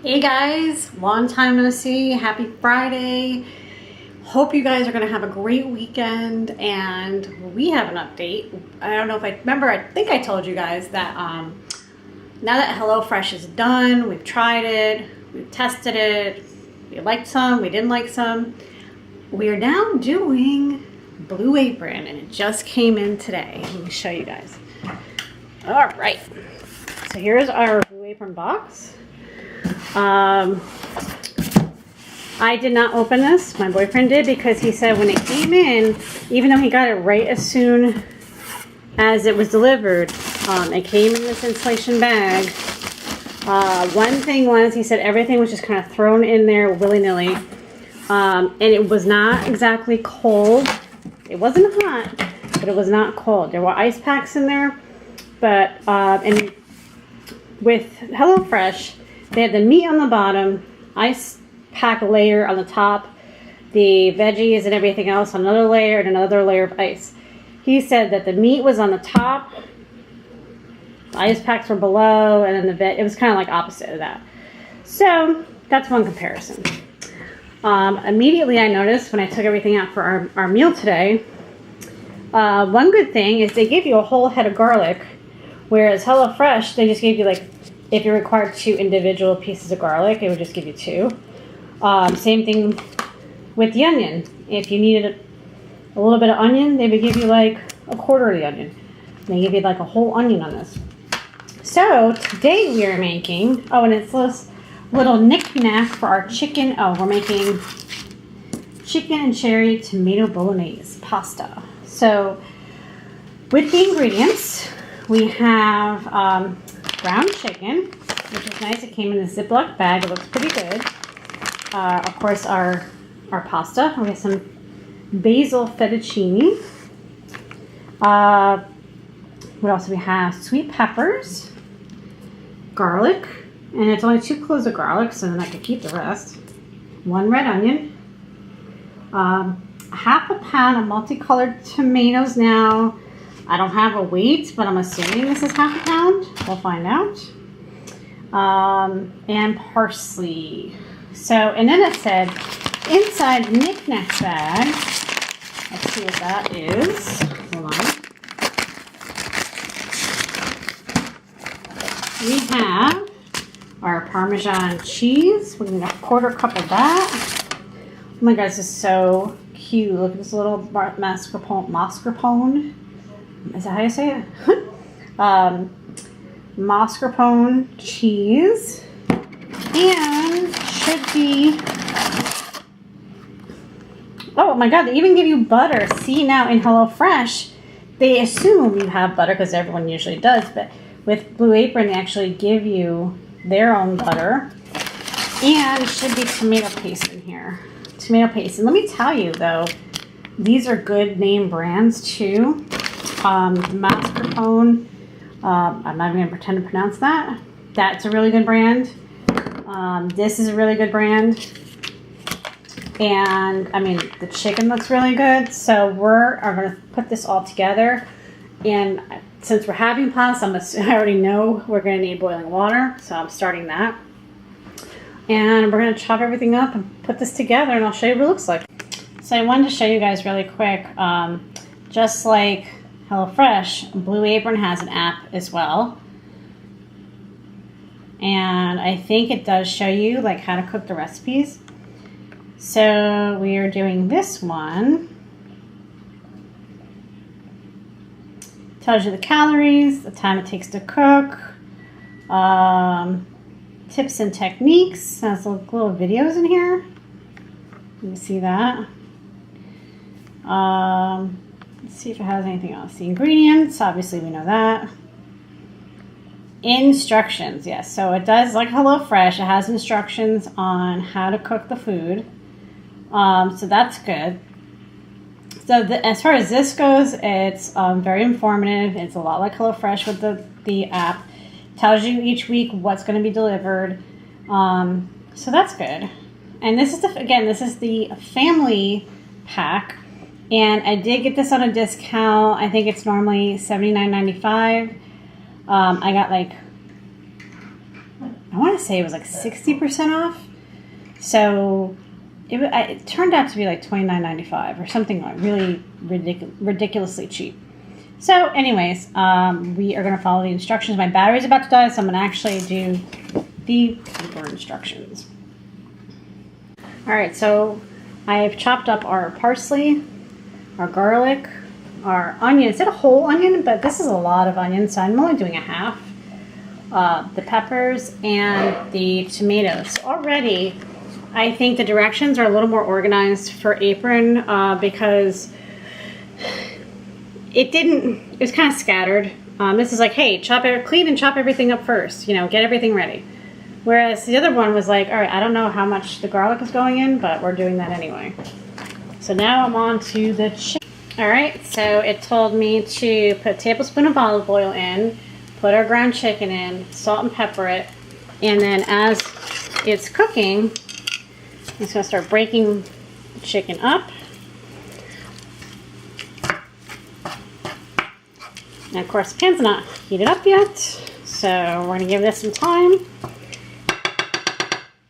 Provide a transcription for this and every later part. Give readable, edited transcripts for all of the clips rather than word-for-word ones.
Hey guys, long time no see. Happy Friday. Hope you guys are going to have a great weekend, and we have an update. I don't know if I remember, I think I told you guys that now that HelloFresh is done, we've tried it, we've tested it, we liked some, we didn't like some. We are now doing Blue Apron, and it just came in today. Let me show you guys. All right, so here's our Blue Apron box. I did not open this. My boyfriend did, because he said when it came in, even though he got it right as soon as it was delivered, it came in this insulation bag. One thing was, he said everything was just kind of thrown in there willy-nilly, and it was not exactly cold. It wasn't hot, but it was not cold. There were ice packs in there, but and with HelloFresh, they had the meat on the bottom, ice pack layer on the top, the veggies and everything else on another layer, and another layer of ice. He said that the meat was on the top, the ice packs were below, and then it was kind of like opposite of that. So that's one comparison. Immediately I noticed when I took everything out for our meal today, one good thing is they give you a whole head of garlic, whereas HelloFresh, they just gave you, like, if you're required 2 individual pieces of garlic, it would just give you 2. Same thing with the onion. If you needed a little bit of onion, they would give you like a quarter of the onion. They give you like a whole onion on this. So today we are making, and it's this little knick-knack for our chicken. We're making chicken and cherry tomato bolognese pasta. So with the ingredients, we have ground chicken, which is nice. It came in a Ziploc bag. It looks pretty good. Of course, our pasta. We have some basil fettuccine. What else do we have? Sweet peppers, garlic, and it's only 2 cloves of garlic, so then I can keep the rest. 1 red onion, half a pound of multicolored tomatoes. Now, I don't have a weight, but I'm assuming this is half a pound. We'll find out. And parsley. So, and then it said inside the knick-knack bag, let's see what that is. Hold on. We have our Parmesan cheese. We're going to get a 1/4 cup of that. Oh my God, this is so cute. Look at this little mascarpone. Is that how you say it? Mascarpone cheese. And should be... Oh my God, they even give you butter. See, now in HelloFresh, they assume you have butter because everyone usually does. But with Blue Apron, they actually give you their own butter. And should be tomato paste in here. Tomato paste. And let me tell you, though, these are good name brands, too. Mascarpone, I'm not even going to pretend to pronounce that. That's a really good brand. This is a really good brand. And, I mean, the chicken looks really good. So we're going to put this all together. And since we're having pasta, I already know we're going to need boiling water. So I'm starting that. And we're going to chop everything up and put this together, and I'll show you what it looks like. So I wanted to show you guys really quick, just like HelloFresh, Blue Apron has an app as well. And I think it does show you like how to cook the recipes. So we are doing this one. Tells you the calories, the time it takes to cook, tips and techniques. Has little videos in here. You can see that. Let's see if it has anything else. The ingredients, obviously we know that. Instructions, yes. So it does, like HelloFresh, it has instructions on how to cook the food. So that's good. So as far as this goes, it's very informative. It's a lot like HelloFresh with the app. Tells you each week what's going to be delivered. So that's good. And this is this is the family pack. And I did get this on a discount. I think it's normally $79.95. I got like I want to say it was like 60% off. So it turned out to be like $29.95 or something like really ridiculously cheap. So anyways, we are going to follow the instructions. My battery's about to die, so I'm going to actually do the paper instructions. All right, so I've chopped up our parsley, our garlic, our onion. It's a whole onion, but this is a lot of onion, so I'm only doing a half. The peppers and the tomatoes. Already, I think the directions are a little more organized for Apron because it was kind of scattered. This is like, hey, clean and chop everything up first, get everything ready. Whereas the other one was like, all right, I don't know how much the garlic is going in, but we're doing that anyway. So now I'm on to the chicken. All right, so it told me to put a tablespoon of olive oil in, put our ground chicken in, salt and pepper it, and then as it's cooking, I'm just gonna start breaking the chicken up. And of course, the pan's not heated up yet, so we're gonna give this some time.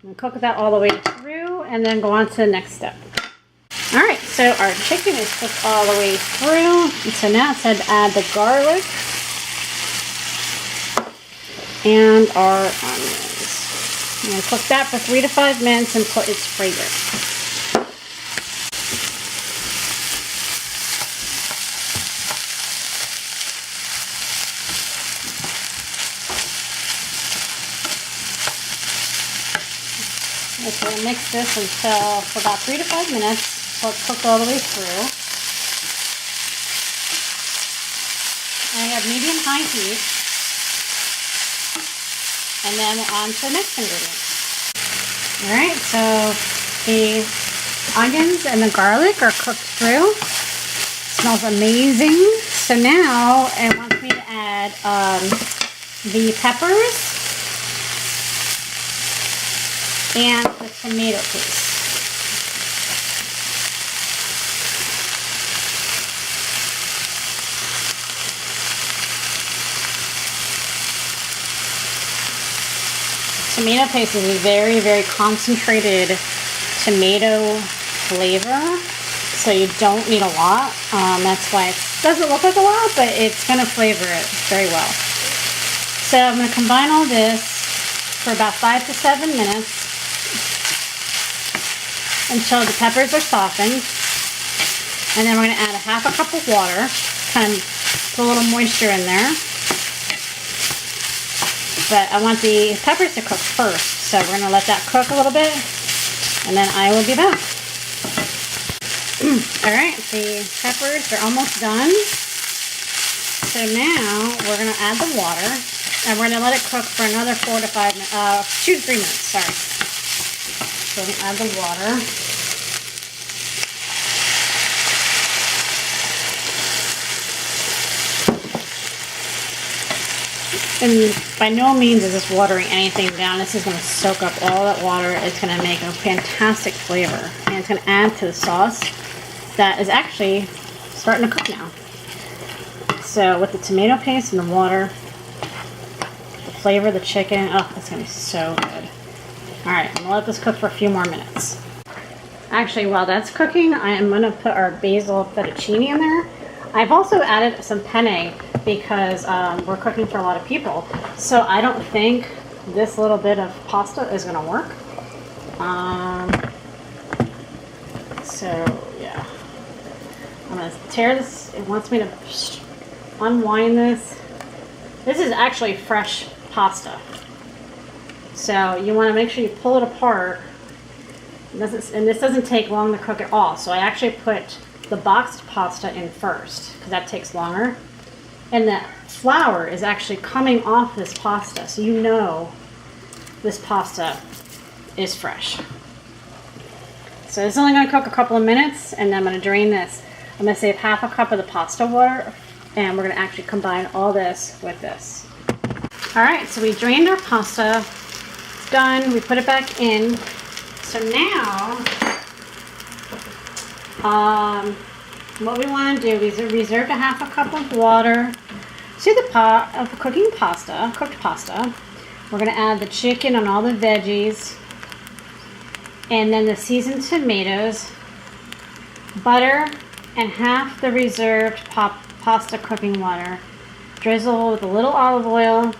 I'm gonna cook that all the way through and then go on to the next step. All right, so our chicken is cooked all the way through. And so now it's time to add the garlic and our onions. I'm gonna cook that for 3 to 5 minutes until it's fragrant. Okay, we'll mix this for about 3 to 5 minutes so it's cooked all the way through. I have medium-high heat. And then on to the next ingredient. Alright, so the onions and the garlic are cooked through. Smells amazing. So now it wants me to add the peppers and the tomato paste. Tomato paste is a very, very concentrated tomato flavor, so you don't need a lot. That's why it doesn't look like a lot, but it's going to flavor it very well. So I'm going to combine all this for about 5 to 7 minutes until the peppers are softened. And then we're going to add a half a cup of water, kind of put a little moisture in there. But I want the peppers to cook first, so we're going to let that cook a little bit, and then I will be back. Alright, the peppers are almost done. So now we're going to add the water, and we're going to let it cook for another 2 to 3 minutes, sorry. So we're going to add the water. And by no means is this watering anything down. This is going to soak up all that water. It's going to make a fantastic flavor. And it's going to add to the sauce that is actually starting to cook now. So with the tomato paste and the water, the flavor of the chicken, oh, it's going to be so good. Alright, I'm going to let this cook for a few more minutes. Actually, while that's cooking, I am going to put our basil fettuccine in there. I've also added some penne because we're cooking for a lot of people. So I don't think this little bit of pasta is going to work. So yeah, I'm going to tear this. It wants me to unwind this. This is actually fresh pasta. So you want to make sure you pull it apart. And this doesn't take long to cook at all. So I actually put the boxed pasta in first because that takes longer. And the flour is actually coming off this pasta, so you know this pasta is fresh. So it's only going to cook a couple of minutes, and then I'm going to drain this. I'm going to save half a cup of the pasta water, and we're going to actually combine all this with this. Alright, so we drained our pasta. It's done. We put it back in. So now, what we want to do is reserve a half a cup of water to the pot of cooking pasta, cooked pasta. We're gonna add the chicken on all the veggies, and then the seasoned tomatoes, butter, and half the reserved pasta cooking water. Drizzle with a little olive oil.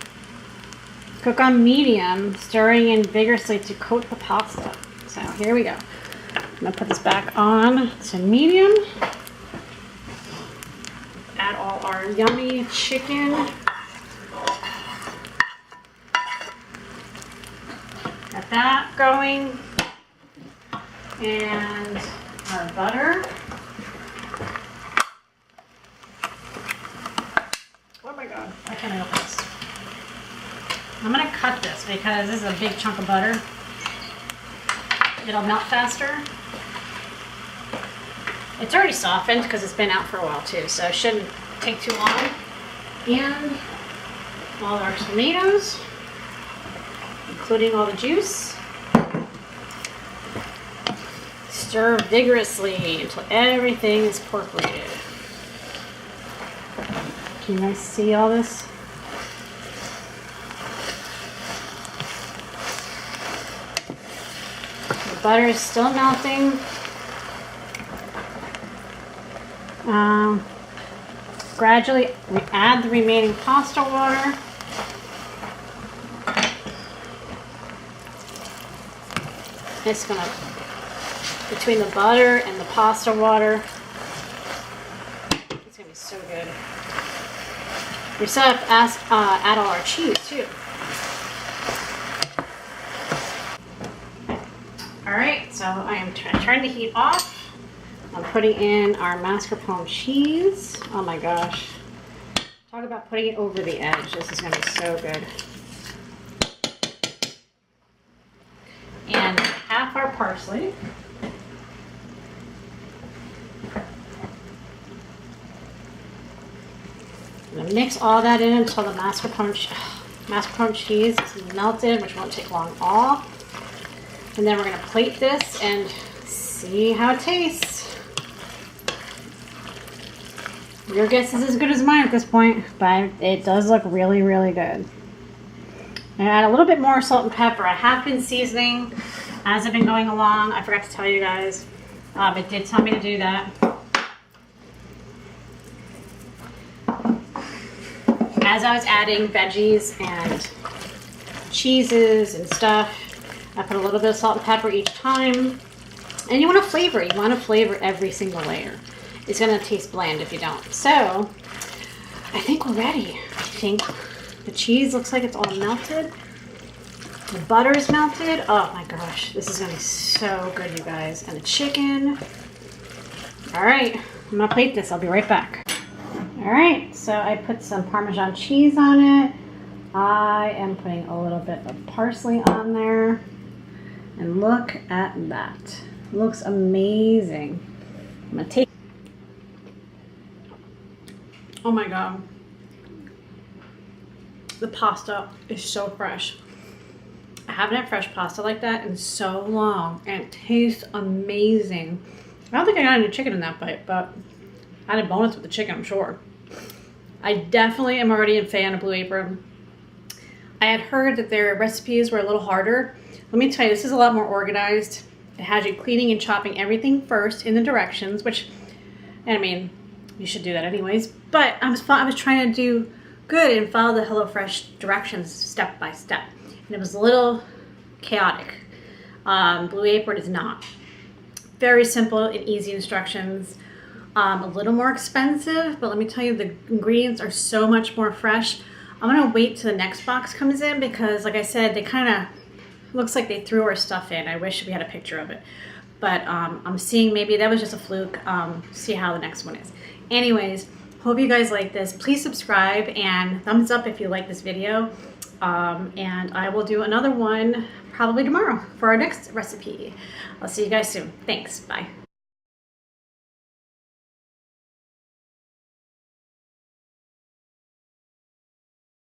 Cook on medium, stirring in vigorously to coat the pasta. So here we go. I'm gonna put this back on to medium. Add all our yummy chicken. Got that going. And our butter. Oh my God, why can't I open this? I'm gonna cut this because this is a big chunk of butter. It'll melt faster. It's already softened because it's been out for a while too, so it shouldn't take too long. And all our tomatoes, including all the juice. Stir vigorously until everything is incorporated. Can you guys see all this? The butter is still melting. Gradually add the remaining pasta water. It's gonna, between the butter and the pasta water, it's gonna be so good. We still have to add all our cheese too. All right, so I am turning the heat off. I'm putting in our mascarpone cheese. Oh my gosh. Talk about putting it over the edge. This is gonna be so good. And half our parsley. I'm gonna mix all that in until the mascarpone cheese is melted, which won't take long at all. And then we're gonna plate this and see how it tastes. Your guess is as good as mine at this point, but it does look really, really good. I add a little bit more salt and pepper. I have been seasoning as I've been going along. I forgot to tell you guys. It did tell me to do that. As I was adding veggies and cheeses and stuff, I put a little bit of salt and pepper each time. And you want to flavor. You want to flavor every single layer. It's going to taste bland if you don't. So, I think we're ready. I think the cheese looks like it's all melted. The butter is melted. Oh my gosh. This is going to be so good, you guys. And the chicken. All right. I'm going to plate this. I'll be right back. All right. So, I put some Parmesan cheese on it. I am putting a little bit of parsley on there. And look at that. It looks amazing. I'm going to take. Oh my God. The pasta is so fresh. I haven't had fresh pasta like that in so long, and it tastes amazing. I don't think I got any chicken in that bite, but I had a bonus with the chicken, I'm sure. I definitely am already a fan of Blue Apron. I had heard that their recipes were a little harder. Let me tell you, this is a lot more organized. It has you cleaning and chopping everything first in the directions, which, and I mean, you should do that anyways. But I was trying to do good and follow the HelloFresh directions step by step. And it was a little chaotic. Blue Apron is not. Very simple and easy instructions. A little more expensive, but let me tell you, the ingredients are so much more fresh. I'm gonna wait till the next box comes in because, like I said, they kind of looks like they threw our stuff in. I wish we had a picture of it. But I'm seeing maybe that was just a fluke. See how the next one is. Anyways, hope you guys like this. Please subscribe and thumbs up if you like this video. And I will do another one probably tomorrow for our next recipe. I'll see you guys soon. Thanks. Bye.